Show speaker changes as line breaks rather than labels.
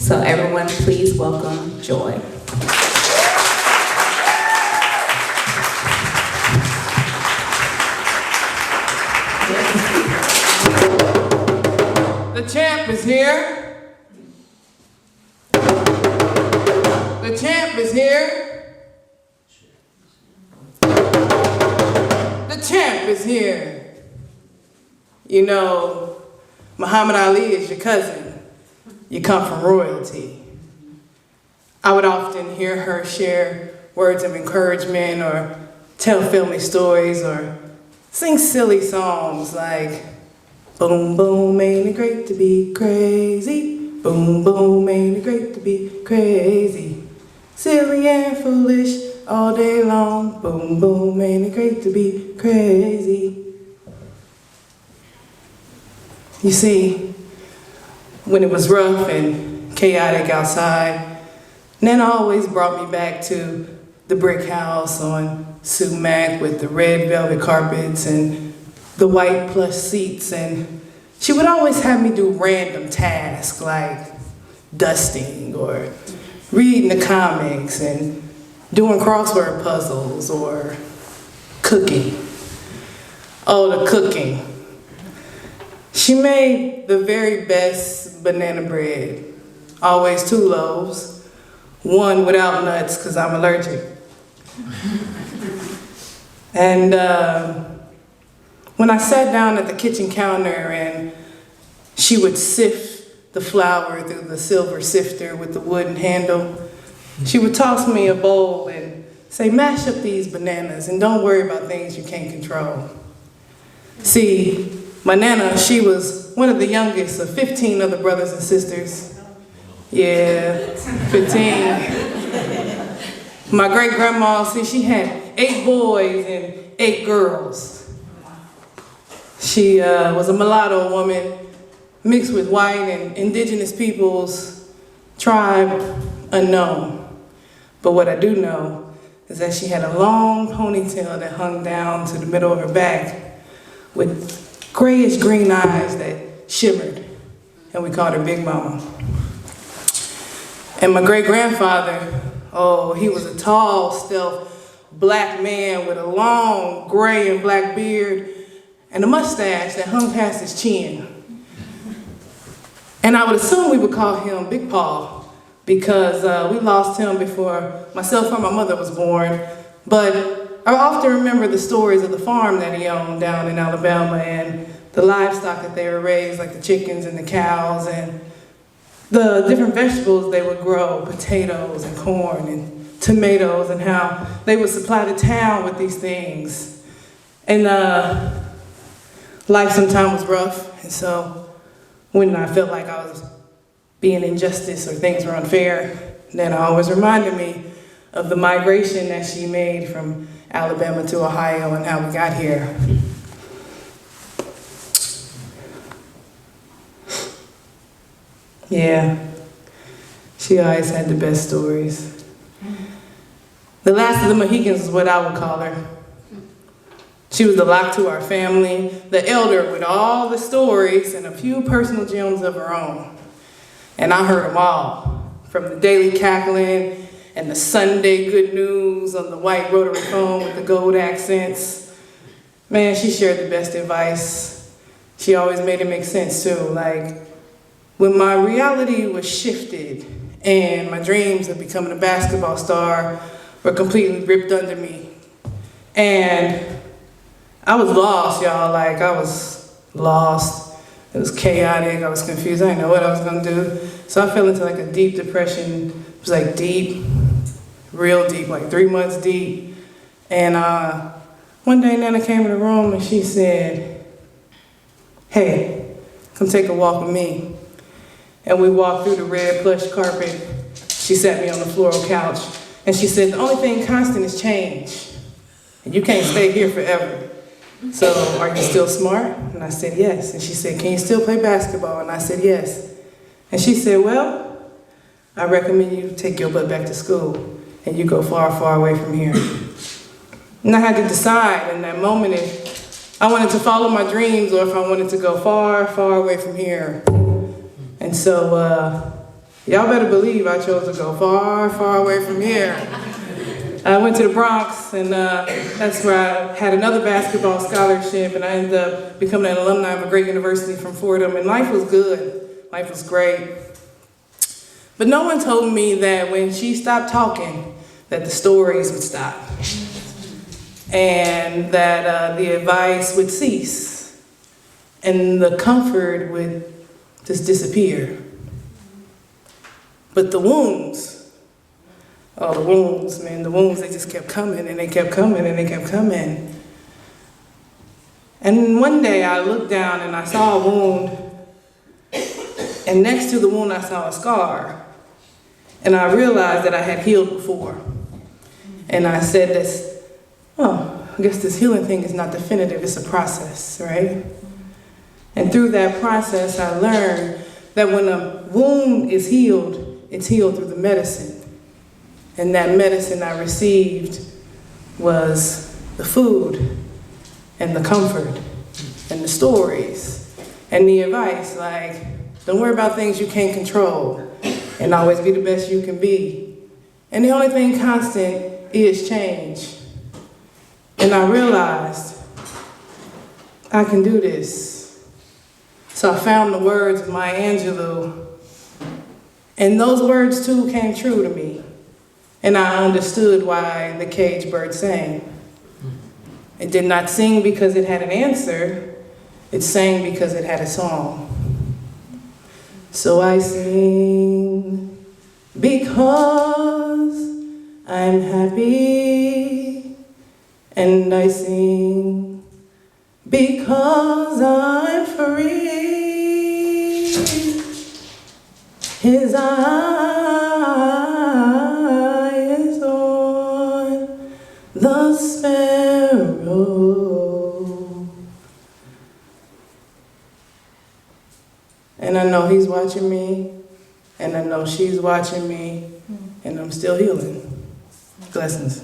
So everyone, please welcome Joy.
The champ is here. The champ is here. The champ is here. You know, Muhammad Ali is your cousin. You come from royalty. I would often hear her share words of encouragement or tell family stories or sing silly songs like, boom, boom, ain't it great to be crazy? Boom, boom, ain't it great to be crazy? Silly and foolish all day long. Boom, boom, ain't it great to be crazy? You see, when it was rough and chaotic outside, Nana always brought me back to the brick house on sumac with the red velvet carpets and the white plush seats, and she would always have me do random tasks like dusting or reading the comics and doing crossword puzzles or cooking. Oh, the cooking. She made the very best banana bread, always 2 loaves, 1 without nuts because I'm allergic. And when I sat down at the kitchen counter and she would sift the flour through the silver sifter with the wooden handle, she would toss me a bowl and say, mash up these bananas and don't worry about things you can't control. See, my Nana, she was one of the youngest of 15 other brothers and sisters. Yeah, 15. My great-grandma, see, she had 8 boys and 8 girls. She was a mulatto woman mixed with white and indigenous peoples, tribe unknown. But what I do know is that she had a long ponytail that hung down to the middle of her back with grayish green eyes that shimmered, and we called her Big Mama. And my great-grandfather, oh, he was a tall, stealth black man with a long gray and black beard and a mustache that hung past his chin. And I would assume we would call him Big Paw because we lost him before myself and my mother was born. But I often remember the stories of the farm that he owned down in Alabama and the livestock that they were raised, like the chickens and the cows, and the different vegetables they would grow, potatoes and corn and tomatoes, and how they would supply the town with these things. And life sometimes was rough, and so when I felt like I was being injustice or things were unfair, then I always reminded me of the migration that she made from Alabama to Ohio and how we got here. Yeah, she always had the best stories. The last of the Mohicans is what I would call her. She was the lock to our family, the elder with all the stories and a few personal gems of her own. And I heard them all, from the daily cackling and the Sunday good news on the white rotary phone with the gold accents. Man, she shared the best advice. She always made it make sense too. Like, when my reality was shifted and my dreams of becoming a basketball star were completely ripped under me. And I was lost, y'all. Like, I was lost. It was chaotic. I was confused. I didn't know what I was gonna do. So I fell into like a deep depression. It was like deep, real deep, like 3 months deep. And one day Nana came in the room and she said, hey, come take a walk with me. And we walked through the red plush carpet. She sat me on the floral couch and she said, the only thing constant is change. And you can't stay here forever. So are you still smart? And I said, yes. And she said, can you still play basketball? And I said, yes. And she said, well, I recommend you take your butt back to school and you go far, far away from here. And I had to decide in that moment if I wanted to follow my dreams or if I wanted to go far, far away from here. And so Y'all better believe I chose to go far, far away from here. I went to the Bronx, and that's where I had another basketball scholarship, and I ended up becoming an alumni of a great university from Fordham, and life was good. Life was great. But no one told me that when she stopped talking, that the stories would stop, and that the advice would cease, and the comfort would just disappear. But the wounds, oh, the wounds, man, the wounds, they just kept coming, and they kept coming, and they kept coming. And one day I looked down and I saw a wound, and next to the wound I saw a scar. And I realized that I had healed before. And I said this, oh, I guess this healing thing is not definitive, it's a process, right? And through that process, I learned that when a wound is healed, it's healed through the medicine. And that medicine I received was the food and the comfort and the stories and the advice, like, don't worry about things you can't control and always be the best you can be. And the only thing constant is change. And I realized I can do this. So I found the words of Maya Angelou, and those words too came true to me. And I understood why the cage bird sang. It did not sing because it had an answer, it sang because it had a song. So I sing because I'm happy, and I sing because I'm free. His eye is on the sparrow, and I know he's watching me, and I know she's watching me, and I'm still healing. Blessings.